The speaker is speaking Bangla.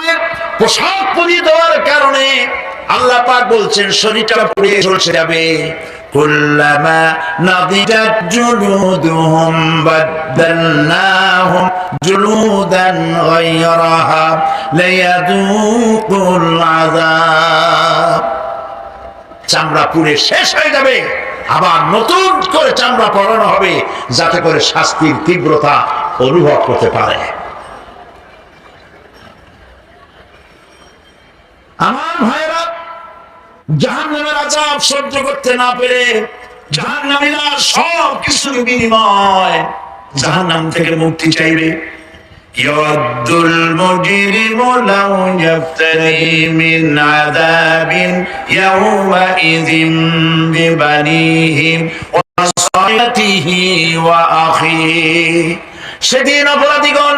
জাহান্নামের পোশাক পরিয়ে দেওয়ার কারণে আল্লাহ পাক বলছেন শরীরটা পুড়ে ঝলসে যাবে। কুল্লামা নাদিজাত জুলুদুহুম বাদদালনাহুম জুলুদান গায়রাহা লিয়াযুকুল আযাব। চামড়া পুড়ে শেষ হয়ে যাবে, আবার নতুন করে চামড়া পরানো হবে যাতে করে শাস্তির তীব্রতা অনুভব করতে পারে। আমার ভাইরা, জাহান্নামের আযাব সহ্য করতে না পেরে জাহান্নামীরা সব কিছুর বিনিময় জাহান্নাম থেকে মুক্তি চাইবে। ইয়াদুল মুজরিমু লাউ ইয়াফতারি মিন আযাবিন ইয়াওমাইযিন বিবানিহি ওয়া সাইয়্যিহি ওয়া আখিহি। সেদিন অপরাধীগণ